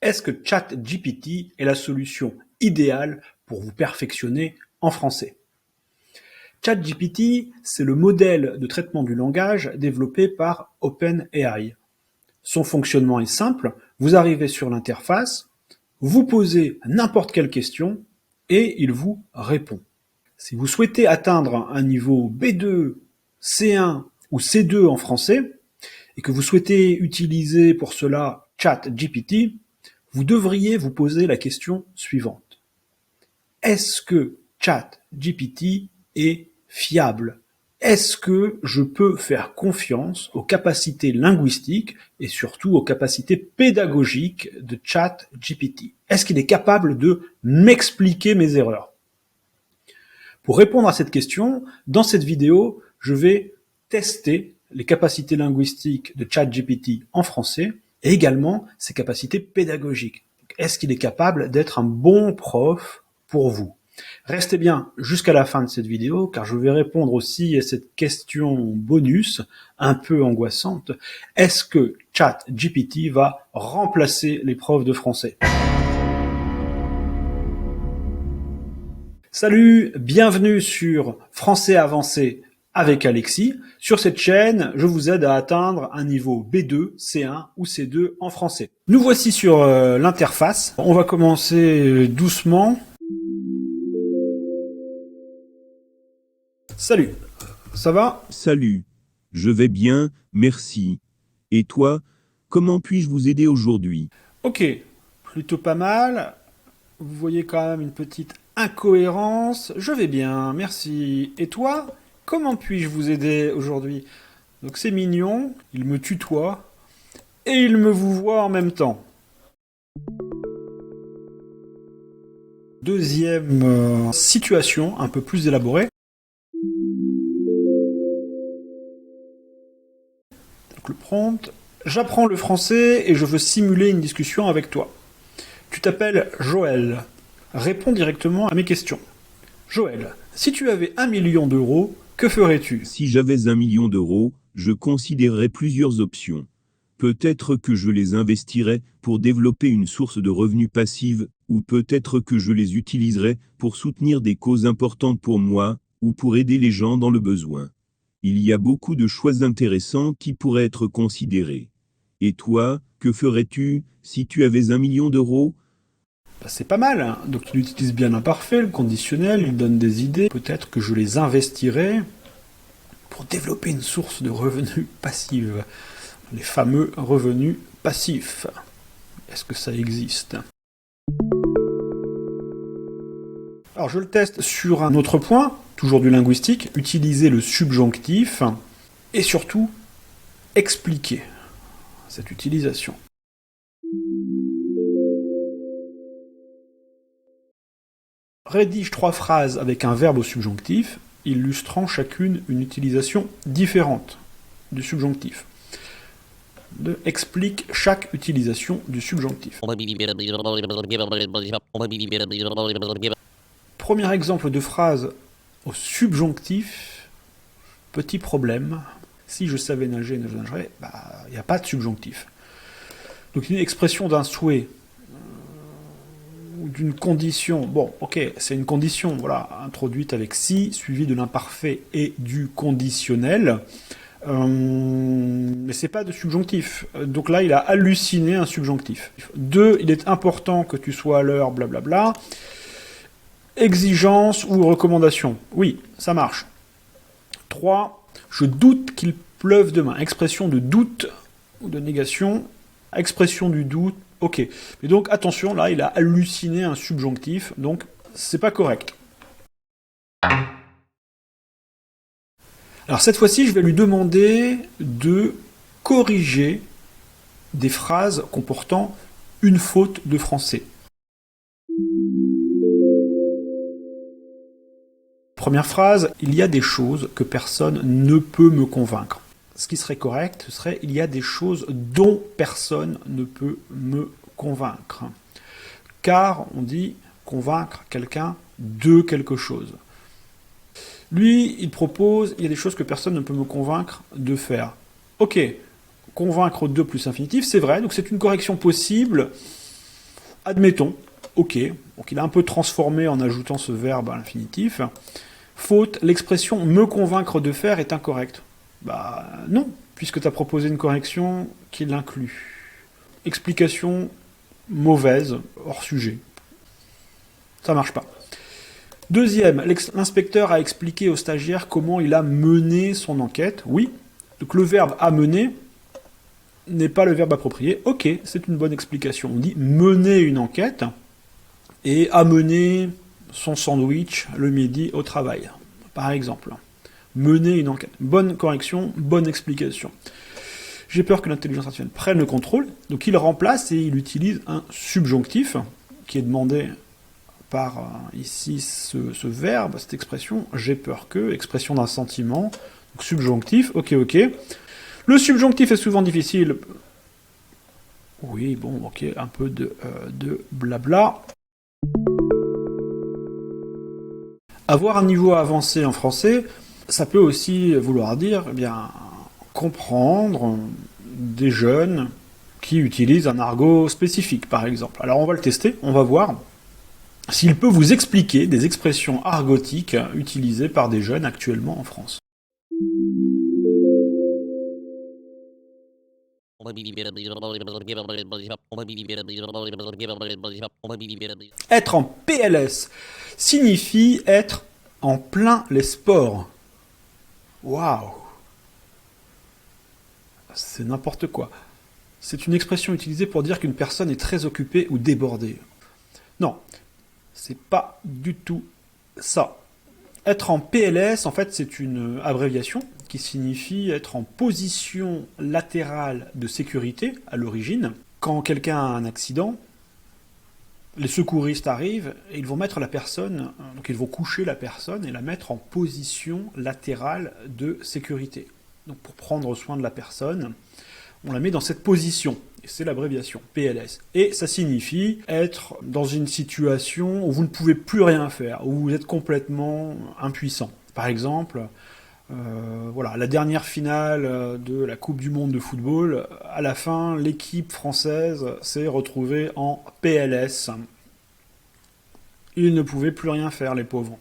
Est-ce que ChatGPT est la solution idéale pour vous perfectionner en français? ChatGPT, c'est le modèle de traitement du langage développé par OpenAI. Son fonctionnement est simple, vous arrivez sur l'interface, vous posez n'importe quelle question et il vous répond. Si vous souhaitez atteindre un niveau B2, C1 ou C2 en français, et que vous souhaitez utiliser pour cela ChatGPT, vous devriez vous poser la question suivante. Est-ce que ChatGPT est fiable? Est-ce que je peux faire confiance aux capacités linguistiques et surtout aux capacités pédagogiques de ChatGPT? Est-ce qu'il est capable de m'expliquer mes erreurs? Pour répondre à cette question, dans cette vidéo, je vais tester les capacités linguistiques de ChatGPT en français et également ses capacités pédagogiques. Est-ce qu'il est capable d'être un bon prof pour vous? Restez bien jusqu'à la fin de cette vidéo car je vais répondre aussi à cette question bonus un peu angoissante. Est-ce que ChatGPT va remplacer les profs de français? Salut, bienvenue sur Français avancé avec Alexis. Sur cette chaîne, je vous aide à atteindre un niveau B2, C1 ou C2 en français. Nous voici sur l'interface. On va commencer doucement. Salut, ça va? Salut, je vais bien, merci. Et toi, comment puis-je vous aider aujourd'hui? Ok, plutôt pas mal. Vous voyez quand même une petite incohérence. Je vais bien, merci. Et toi, comment puis-je vous aider aujourd'hui? Donc c'est mignon, il me tutoie et il me vous voit en même temps. Deuxième situation, un peu plus élaborée. Donc le prompt, j'apprends le français et je veux simuler une discussion avec toi. Tu t'appelles Joël. Réponds directement à mes questions. Joël, si tu avais 1 million d'euros, que ferais-tu? Si j'avais 1 million d'euros, je considérerais plusieurs options. Peut-être que je les investirais pour développer une source de revenus passive, ou peut-être que je les utiliserais pour soutenir des causes importantes pour moi, ou pour aider les gens dans le besoin. Il y a beaucoup de choix intéressants qui pourraient être considérés. Et toi, que ferais-tu si tu avais 1 million d'euros? C'est pas mal, hein. Donc il utilise bien l'imparfait, le conditionnel, il donne des idées. Peut-être que je les investirais pour développer une source de revenus passive. Les fameux revenus passifs. Est-ce que ça existe? Alors je le teste sur un autre point, toujours du linguistique, utiliser le subjonctif et surtout expliquer cette utilisation. Rédige 3 phrases avec un verbe au subjonctif, illustrant chacune une utilisation différente du subjonctif. Explique chaque utilisation du subjonctif. Premier exemple de phrase au subjonctif, petit problème. Si je savais nager, je nagerais, il n'y a pas de subjonctif. Donc une expression d'un souhait ou d'une condition. Bon, ok, c'est une condition, voilà, introduite avec si, suivi de l'imparfait et du conditionnel. Mais c'est pas de subjonctif. Donc là, il a halluciné un subjonctif. 2, il est important que tu sois à l'heure, blablabla. Exigence ou recommandation. Oui, ça marche. 3, je doute qu'il pleuve demain. Expression de doute ou de négation. Expression du doute. Ok. Mais donc, attention, là, il a halluciné un subjonctif. Donc, c'est pas correct. Alors, cette fois-ci, je vais lui demander de corriger des phrases comportant une faute de français. Première phrase, il y a des choses que personne ne peut me convaincre. Ce qui serait correct, ce serait il y a des choses dont personne ne peut me convaincre. Car on dit convaincre quelqu'un de quelque chose. Lui, il propose il y a des choses que personne ne peut me convaincre de faire. Ok, convaincre de plus infinitif, c'est vrai, donc c'est une correction possible. Admettons, ok, donc il a un peu transformé en ajoutant ce verbe à l'infinitif. Faute, l'expression me convaincre de faire est incorrecte. Bah non, puisque tu as proposé une correction qui l'inclut. Explication mauvaise, hors sujet. Ça marche pas. Deuxième, l'inspecteur a expliqué au stagiaire comment il a mené son enquête. Oui, donc le verbe amener n'est pas le verbe approprié. Ok, c'est une bonne explication. On dit mener une enquête et amener son sandwich le midi au travail, par exemple. Mener une enquête. Bonne correction, bonne explication. J'ai peur que l'intelligence artificielle prenne le contrôle, donc il remplace et il utilise un subjonctif qui est demandé par ici ce verbe, cette expression, j'ai peur que, expression d'un sentiment, donc subjonctif, ok. Le subjonctif est souvent difficile. Oui, bon, ok, un peu de blabla. Avoir un niveau avancé en français, ça peut aussi vouloir dire, eh bien, comprendre des jeunes qui utilisent un argot spécifique, par exemple. Alors on va le tester, on va voir s'il peut vous expliquer des expressions argotiques utilisées par des jeunes actuellement en France. Être en PLS signifie être en plein les sports. Waouh! C'est n'importe quoi. C'est une expression utilisée pour dire qu'une personne est très occupée ou débordée. Non, c'est pas du tout ça. Être en PLS, en fait, c'est une abréviation qui signifie être en position latérale de sécurité à l'origine. Quand quelqu'un a un accident, les secouristes arrivent et ils vont mettre la personne, donc ils vont coucher la personne et la mettre en position latérale de sécurité. Donc pour prendre soin de la personne, on la met dans cette position. Et c'est l'abréviation, PLS. Et ça signifie être dans une situation où vous ne pouvez plus rien faire, où vous êtes complètement impuissant. Par exemple, voilà, la dernière finale de la Coupe du Monde de football, à la fin, l'équipe française s'est retrouvée en PLS. Ils ne pouvaient plus rien faire, les pauvres.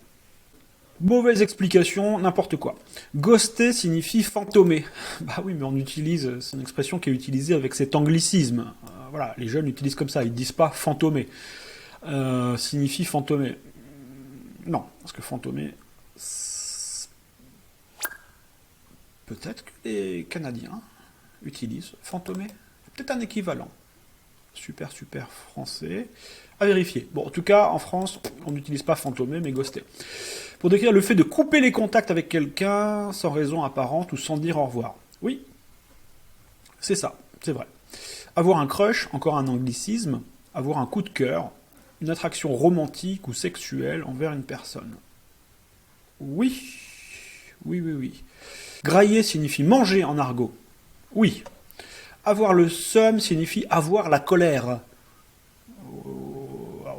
Mauvaise explication, n'importe quoi. Ghoster signifie fantômer. Bah oui, mais on utilise, c'est une expression qui est utilisée avec cet anglicisme. Voilà, les jeunes l'utilisent comme ça, ils ne disent pas fantômer. Signifie fantômer. Non, parce que fantômer, peut-être que les Canadiens utilisent fantômer. Peut-être un équivalent. Super français. À vérifier. Bon, en tout cas, en France, on n'utilise pas fantômer, mais ghoster. Pour décrire le fait de couper les contacts avec quelqu'un sans raison apparente ou sans dire au revoir. Oui, c'est ça, c'est vrai. Avoir un crush, encore un anglicisme, avoir un coup de cœur, une attraction romantique ou sexuelle envers une personne. Oui. Grailler signifie manger en argot. Oui. Avoir le seum signifie avoir la colère.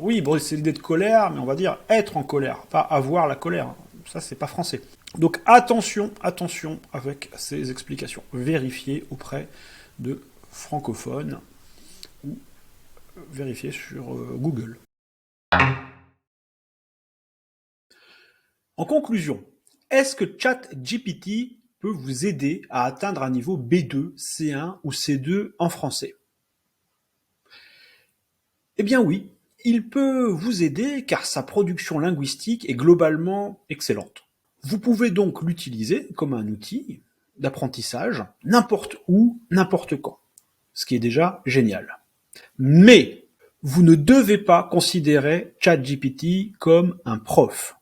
Oui, bon, c'est l'idée de colère, mais on va dire être en colère, pas avoir la colère. Ça, c'est pas français. Donc attention avec ces explications. Vérifiez auprès de francophones ou vérifiez sur Google. En conclusion, est-ce que ChatGPT peut vous aider à atteindre un niveau B2, C1 ou C2 en français? Eh bien oui, il peut vous aider car sa production linguistique est globalement excellente. Vous pouvez donc l'utiliser comme un outil d'apprentissage n'importe où, n'importe quand, ce qui est déjà génial. Mais vous ne devez pas considérer ChatGPT comme un prof.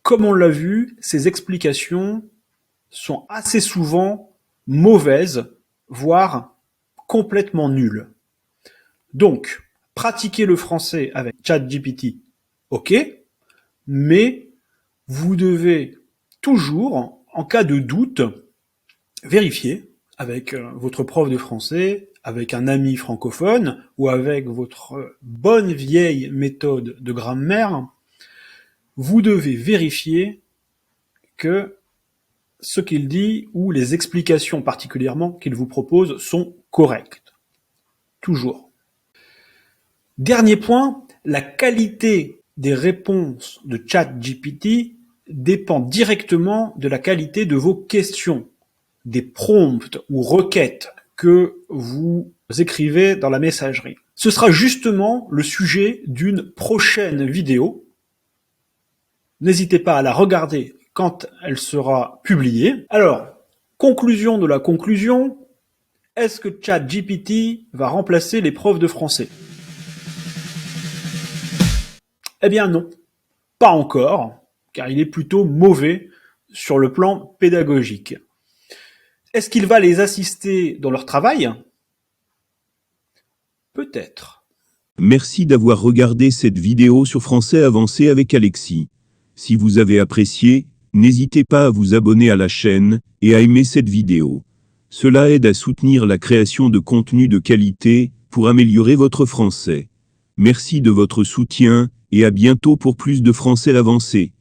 Comme on l'a vu, ses explications sont assez souvent mauvaises, voire complètement nulles. Donc, pratiquer le français avec ChatGPT, ok, mais vous devez toujours, en cas de doute, vérifier avec votre prof de français, avec un ami francophone ou avec votre bonne vieille méthode de grammaire. Vous devez vérifier que ce qu'il dit ou les explications particulièrement qu'il vous propose sont correctes. Toujours. Dernier point, la qualité des réponses de ChatGPT dépend directement de la qualité de vos questions, des prompts ou requêtes que vous écrivez dans la messagerie. Ce sera justement le sujet d'une prochaine vidéo. N'hésitez pas à la regarder quand elle sera publiée. Alors, conclusion de la conclusion, est-ce que ChatGPT va remplacer les profs de français ? Eh bien non, pas encore, car il est plutôt mauvais sur le plan pédagogique. Est-ce qu'il va les assister dans leur travail ? Peut-être. Merci d'avoir regardé cette vidéo sur Français avancé avec Alexis. Si vous avez apprécié, n'hésitez pas à vous abonner à la chaîne et à aimer cette vidéo. Cela aide à soutenir la création de contenu de qualité pour améliorer votre français. Merci de votre soutien et à bientôt pour plus de Français avancé.